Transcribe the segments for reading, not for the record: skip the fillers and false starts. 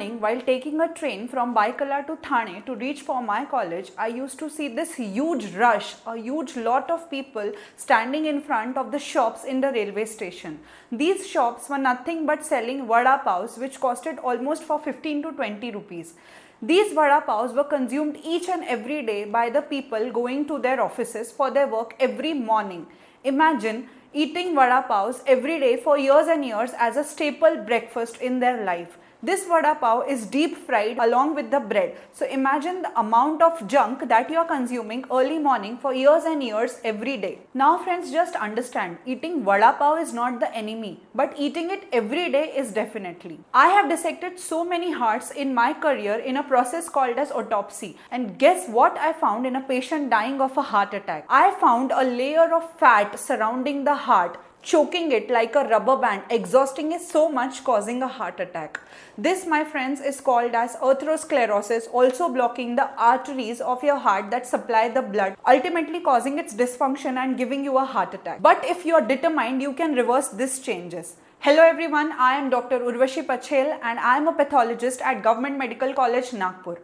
While taking a train from Baikala to Thane to reach for my college, I used to see this huge rush, a huge lot of people standing in front of the shops in the railway station. These shops were nothing but selling vada paos, which costed almost for 15 to 20 rupees. These vada paos were consumed each and every day by the people going to their offices for their work every morning. Imagine eating vada paos every day for years and years as a staple breakfast in their life. This vada pav is deep fried along with the bread. So imagine the amount of junk that you are consuming early morning for years and years every day. Now friends, just understand, eating vada pav is not the enemy, but eating it every day is definitely. I have dissected so many hearts in my career in a process called as autopsy. And guess what I found in a patient dying of a heart attack? I found a layer of fat surrounding the heart, choking it like a rubber band, exhausting it so much, causing a heart attack. This, my friends, is called as atherosclerosis, also blocking the arteries of your heart that supply the blood, ultimately causing its dysfunction and giving you a heart attack. But if you are determined, you can reverse these changes. Hello everyone, I am Dr. Urvashi Pachel and I am a pathologist at Government Medical College, Nagpur.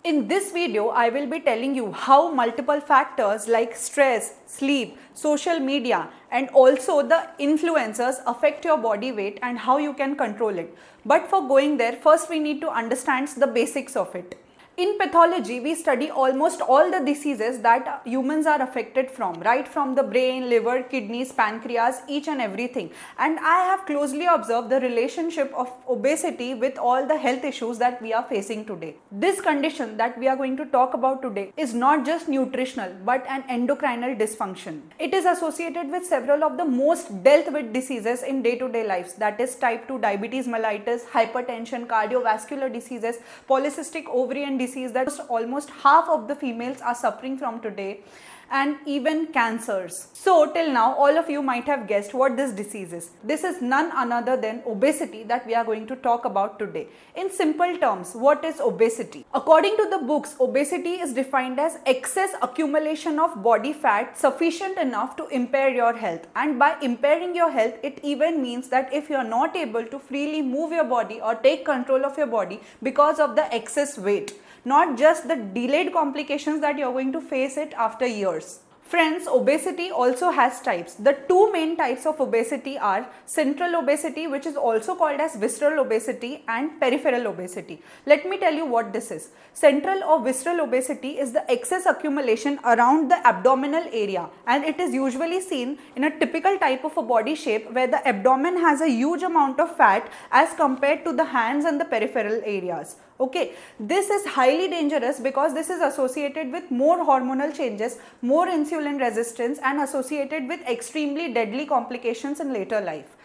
In this video, I will be telling you how multiple factors like stress, sleep, social media and also the influencers affect your body weight and how you can control it. But for going there, first we need to understand the basics of it. In pathology, we study almost all the diseases that humans are affected from, right from the brain, liver, kidneys, pancreas, each and everything. And I have closely observed the relationship of obesity with all the health issues that we are facing today. This condition that we are going to talk about today is not just nutritional, but an endocrinal dysfunction. It is associated with several of the most dealt with diseases in day-to-day lives, that is type 2 diabetes mellitus, hypertension, cardiovascular diseases, polycystic ovarian disease that almost half of the females are suffering from today, and even cancers. So till now all of you might have guessed what this disease is. This is none other than obesity that we are going to talk about today. In simple terms, what is obesity? According to the books, obesity is defined as excess accumulation of body fat sufficient enough to impair your health. And by impairing your health, it even means that if you are not able to freely move your body or take control of your body because of the excess weight, not just the delayed complications that you're going to face it after years. Friends, obesity also has types. The two main types of obesity are central obesity, which is also called as visceral obesity, and peripheral obesity. Let me tell you what this is. Central or visceral obesity is the excess accumulation around the abdominal area, and it is usually seen in a typical type of a body shape where the abdomen has a huge amount of fat as compared to the hands and the peripheral areas. Okay, this is highly dangerous because this is associated with more hormonal changes, more insulin resistance, and associated with extremely deadly complications in later life.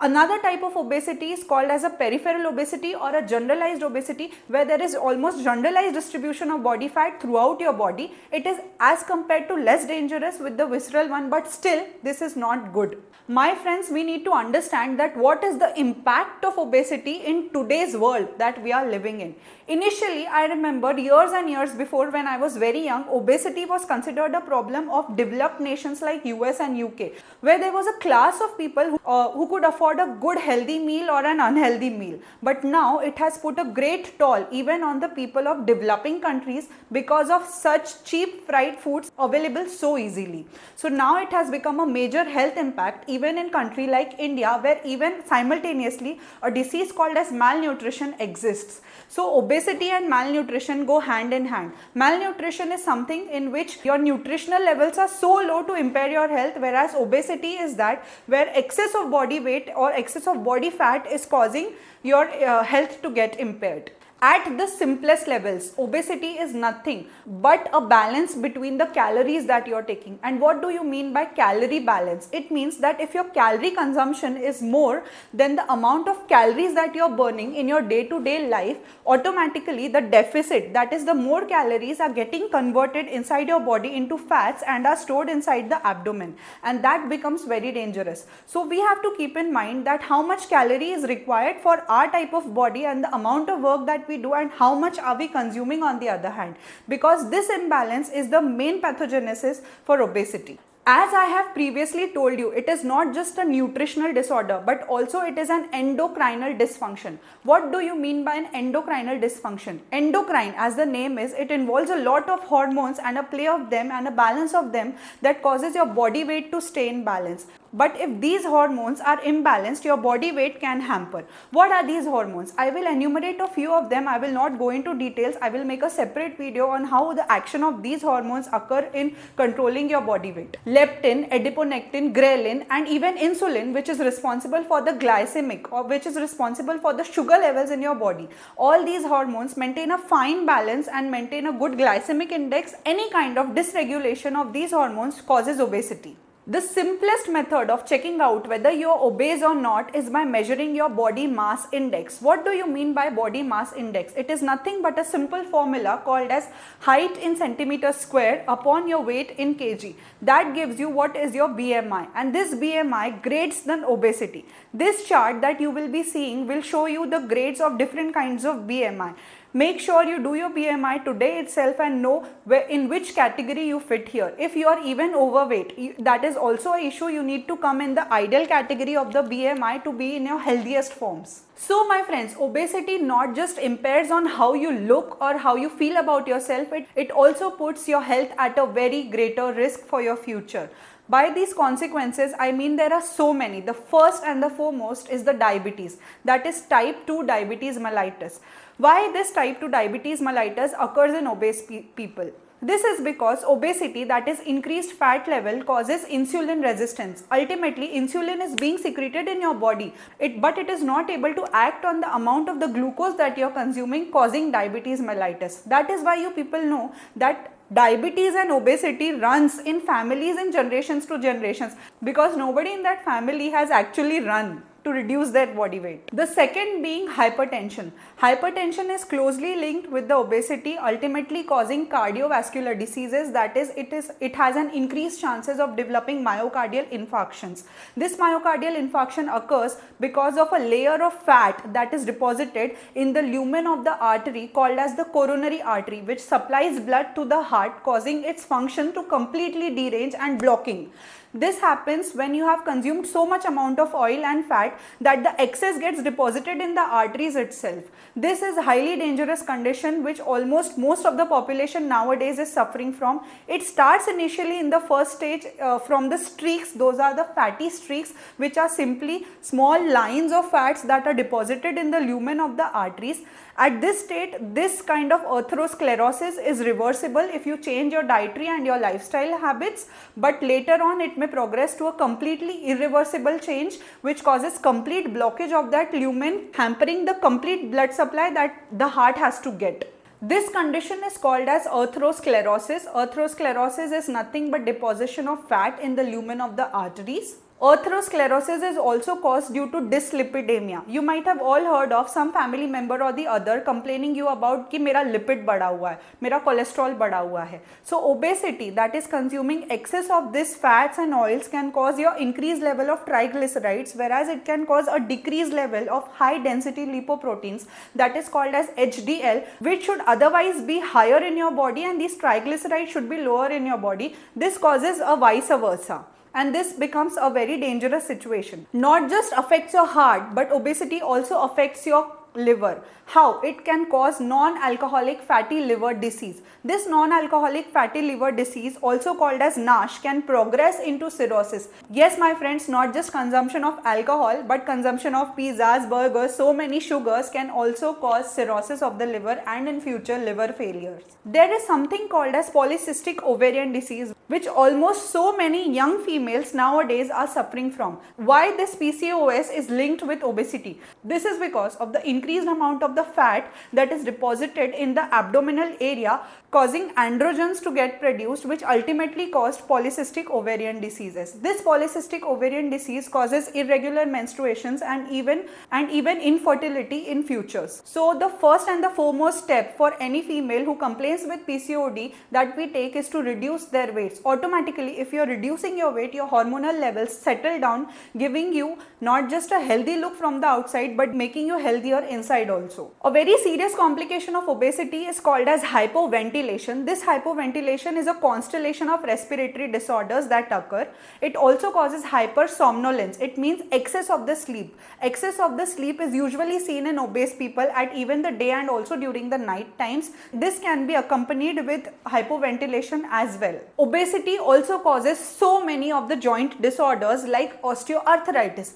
Another type of obesity is called as a peripheral obesity or a generalized obesity, where there is almost generalized distribution of body fat throughout your body. It is as compared to less dangerous with the visceral one, but still this is not good. My friends, we need to understand that what is the impact of obesity in today's world that we are living in. Initially, I remember years and years before, when I was very young, obesity was considered a problem of developed nations like US and UK, where there was a class of people who could afford a good healthy meal or an unhealthy meal. But now it has put a great toll even on the people of developing countries because of such cheap fried foods available so easily. So now it has become a major health impact even in country like India, where even simultaneously a disease called as malnutrition exists. So obesity and malnutrition go hand in hand. Malnutrition is something in which your nutritional levels are so low to impair your health, whereas obesity is that where excess of body weight or excess of body fat is causing your health to get impaired. At the simplest levels, obesity is nothing but a balance between the calories that you are taking. And what do you mean by calorie balance? It means that if your calorie consumption is more than the amount of calories that you are burning in your day-to-day life, automatically the deficit, that is the more calories, are getting converted inside your body into fats and are stored inside the abdomen. And that becomes very dangerous. So we have to keep in mind that how much calorie is required for our type of body and the amount of work that we do and how much are we consuming on the other hand, because this imbalance is the main pathogenesis for obesity. As I have previously told you, it is not just a nutritional disorder, but also it is an endocrinal dysfunction. What do you mean by an endocrinal dysfunction? Endocrine, as the name is, it involves a lot of hormones and a play of them and a balance of them that causes your body weight to stay in balance. But if these hormones are imbalanced, your body weight can hamper. What are these hormones? I will enumerate a few of them. I will not go into details. I will make a separate video on how the action of these hormones occur in controlling your body weight. Leptin, adiponectin, ghrelin, and even insulin, which is responsible for the glycemic, or which is responsible for the sugar levels in your body. All these hormones maintain a fine balance and maintain a good glycemic index. Any kind of dysregulation of these hormones causes obesity. The simplest method of checking out whether you are obese or not is by measuring your body mass index. What do you mean by body mass index? It is nothing but a simple formula called as height in centimeters square upon your weight in kg. That gives you what is your BMI, and this BMI grades the obesity. This chart that you will be seeing will show you the grades of different kinds of BMI. Make sure you do your BMI today itself and know in which category you fit here. If you are even overweight, that is also an issue. You need to come in the ideal category of the BMI to be in your healthiest forms. So my friends, obesity not just impairs on how you look or how you feel about yourself, it also puts your health at a very greater risk for your future. By these consequences, I mean there are so many. The first and the foremost is the diabetes, that is type 2 diabetes mellitus. Why this type 2 diabetes mellitus occurs in obese people? This is because obesity, that is increased fat level, causes insulin resistance. Ultimately, insulin is being secreted in your body, but it is not able to act on the amount of the glucose that you are consuming, causing diabetes mellitus. That is why you people know that diabetes and obesity runs in families and generations to generations, because nobody in that family has actually run to reduce their body weight. The second being hypertension. Hypertension is closely linked with the obesity, ultimately causing cardiovascular diseases, that is, it has an increased chances of developing myocardial infarctions. This myocardial infarction occurs because of a layer of fat that is deposited in the lumen of the artery called as the coronary artery, which supplies blood to the heart, causing its function to completely derange and blocking. This happens when you have consumed so much amount of oil and fat that the excess gets deposited in the arteries itself. This is a highly dangerous condition which almost most of the population nowadays is suffering from. It starts initially in the first stage from the streaks. Those are the fatty streaks, which are simply small lines of fats that are deposited in the lumen of the arteries. At this state, this kind of atherosclerosis is reversible if you change your dietary and your lifestyle habits, but later on it may progress to a completely irreversible change which causes complete blockage of that lumen, hampering the complete blood supply that the heart has to get. This condition is called as atherosclerosis. Atherosclerosis is nothing but deposition of fat in the lumen of the arteries. Atherosclerosis is also caused due to dyslipidemia. You might have all heard of some family member or the other complaining you about कि मेरा lipid बढ़ा हुआ है, मेरा cholesterol बढ़ा हुआ है. So obesity, that is consuming excess of these fats and oils, can cause your increased level of triglycerides, whereas it can cause a decreased level of high density lipoproteins, that is called as HDL, which should otherwise be higher in your body, and these triglycerides should be lower in your body. This causes a vice versa. And this becomes a very dangerous situation. Not just affects your heart, but obesity also affects your liver. How? It can cause non-alcoholic fatty liver disease. This non-alcoholic fatty liver disease, also called as NASH, can progress into cirrhosis. Yes, my friends, not just consumption of alcohol, but consumption of pizzas, burgers, so many sugars can also cause cirrhosis of the liver and in future liver failures. There is something called as polycystic ovarian disease, which almost so many young females nowadays are suffering from. Why this PCOS is linked with obesity? This is because of the increased amount of the fat that is deposited in the abdominal area, causing androgens to get produced, which ultimately caused polycystic ovarian diseases. This polycystic ovarian disease causes irregular menstruations and even infertility in futures. So the first and the foremost step for any female who complains with PCOD that we take is to reduce their weights. Automatically, if you're reducing your weight, your hormonal levels settle down, giving you not just a healthy look from the outside, but making you healthier inside also. A very serious complication of obesity is called as hypoventilation. hypoventilation. This hypoventilation is a constellation of respiratory disorders that occur. It also causes hypersomnolence. It means excess of the sleep. Excess of the sleep is usually seen in obese people at even the day and also during the night times. This can be accompanied with hypoventilation as well. Obesity also causes so many of the joint disorders like osteoarthritis.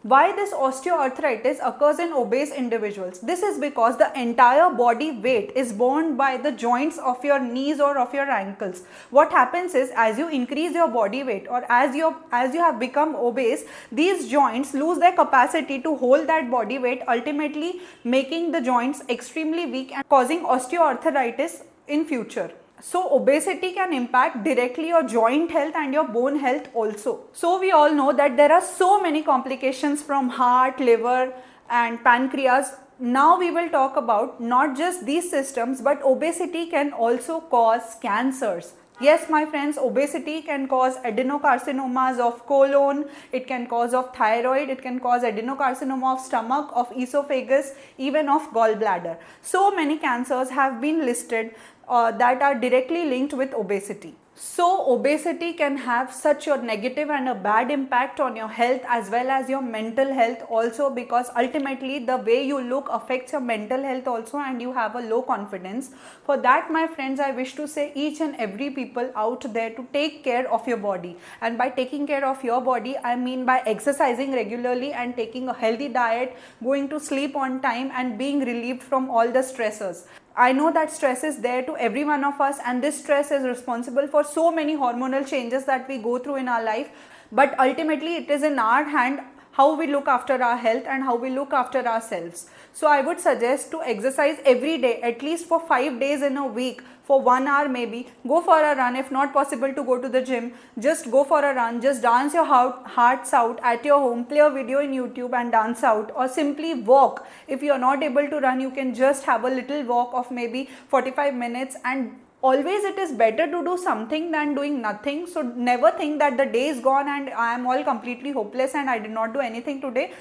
Why this osteoarthritis occurs in obese individuals? This is because the entire body weight is borne by the joints of your knees or of your ankles. What happens is, as you increase your body weight or as you have become obese, these joints lose their capacity to hold that body weight, ultimately making the joints extremely weak and causing osteoarthritis in future. So obesity can impact directly your joint health and your bone health also. So we all know that there are so many complications from heart, liver and pancreas. Now we will talk about not just these systems, but obesity can also cause cancers. Yes, my friends, obesity can cause adenocarcinomas of colon, it can cause of thyroid, it can cause adenocarcinoma of stomach, of esophagus, even of gallbladder. So many cancers have been listed that are directly linked with obesity. So obesity can have such a negative and a bad impact on your health as well as your mental health also, because ultimately the way you look affects your mental health also and you have a low confidence. For that, my friends, I wish to say each and every people out there to take care of your body. And by taking care of your body, I mean by exercising regularly and taking a healthy diet, going to sleep on time and being relieved from all the stressors. I know that stress is there to every one of us, and this stress is responsible for so many hormonal changes that we go through in our life. But ultimately it is in our hand how we look after our health and how we look after ourselves. So I would suggest to exercise every day, at least for 5 days in a week, for 1 hour maybe. Go for a run. If not possible to go to the gym, just go for a run. Just dance your hearts out at your home. Play a video in YouTube and dance out, or simply walk. If you are not able to run, you can just have a little walk of maybe 45 minutes. And always it is better to do something than doing nothing. So never think that the day is gone and I am all completely hopeless and I did not do anything today.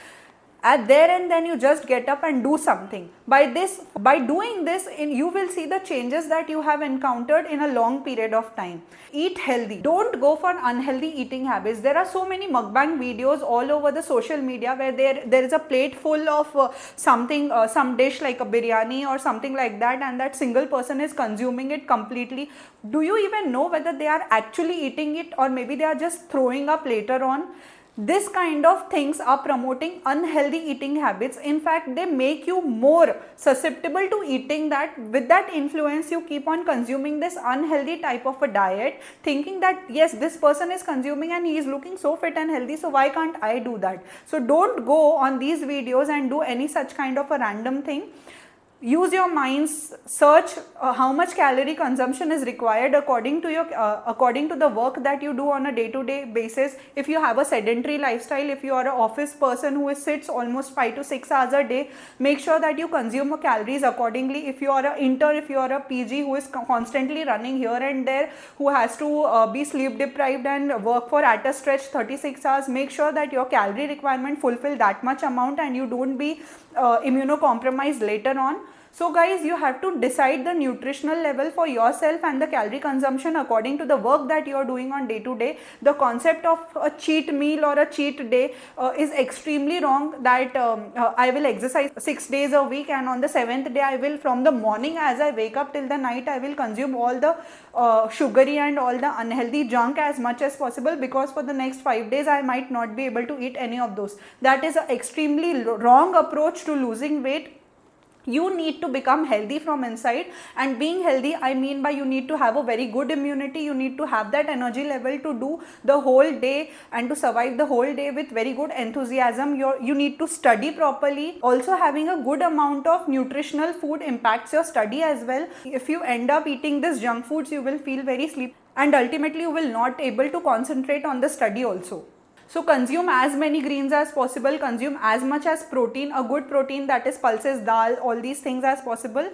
At there and then you just get up and do something. By doing this, you will see the changes that you have encountered in a long period of time. Eat healthy. Don't go for unhealthy eating habits. There are so many mukbang videos all over the social media where there is a plate full of something, some dish like a biryani or something like that, and that single person is consuming it completely. Do you even know whether they are actually eating it or maybe they are just throwing up later on? This kind of things are promoting unhealthy eating habits. In fact, they make you more susceptible to eating that. With that influence, you keep on consuming this unhealthy type of a diet, thinking that yes, this person is consuming and he is looking so fit and healthy, so why can't I do that? So don't go on these videos and do any such kind of a random thing. Use your minds, search how much calorie consumption is required according to the work that you do on a day-to-day basis. If you have a sedentary lifestyle, if you are an office person who sits almost 5 to 6 hours a day, make sure that you consume calories accordingly. If you are an intern, if you are a PG who is constantly running here and there, who has to be sleep deprived and work for at a stretch 36 hours, make sure that your calorie requirement fulfill that much amount and you don't be immunocompromised later on. So guys, you have to decide the nutritional level for yourself and the calorie consumption according to the work that you are doing on day to day. The concept of a cheat meal or a cheat day is extremely wrong, that I will exercise 6 days a week and on the 7th day I will, from the morning as I wake up till the night, I will consume all the sugary and all the unhealthy junk as much as possible, because for the next 5 days I might not be able to eat any of those. That is an extremely wrong approach to losing weight. You need to become healthy from inside, and being healthy, I mean by you need to have a very good immunity. You need to have that energy level to do the whole day and to survive the whole day with very good enthusiasm. You need to study properly. Also, having a good amount of nutritional food impacts your study as well. If you end up eating this junk foods, you will feel very sleepy and ultimately you will not able to concentrate on the study also. So consume as many greens as possible, consume as much as protein, a good protein, that is pulses, dal, all these things as possible.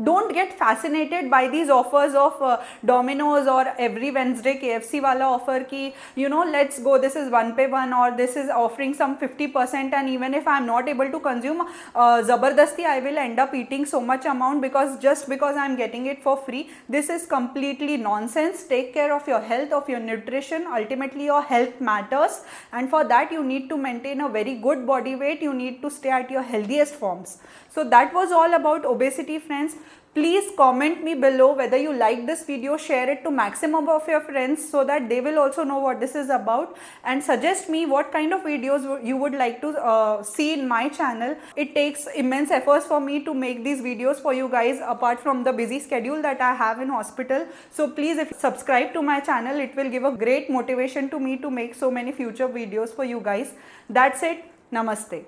don't get fascinated by these offers of Domino's or every Wednesday KFC wala offer ki, you know, let's go, this is one pay one, or this is offering some 50%, and even if I'm not able to consume zabardasti, I will end up eating so much amount just because I'm getting it for free. This is completely nonsense. Take care of your health, of your nutrition. Ultimately your health matters, and for that you need to maintain a very good body weight. You need to stay at your healthiest forms. So that was all about obesity, friends. Please comment me below whether you like this video, share it to maximum of your friends so that they will also know what this is about, and suggest me what kind of videos you would like to see in my channel. It takes immense efforts for me to make these videos for you guys apart from the busy schedule that I have in hospital. So please, if you subscribe to my channel, it will give a great motivation to me to make so many future videos for you guys. That's it. Namaste.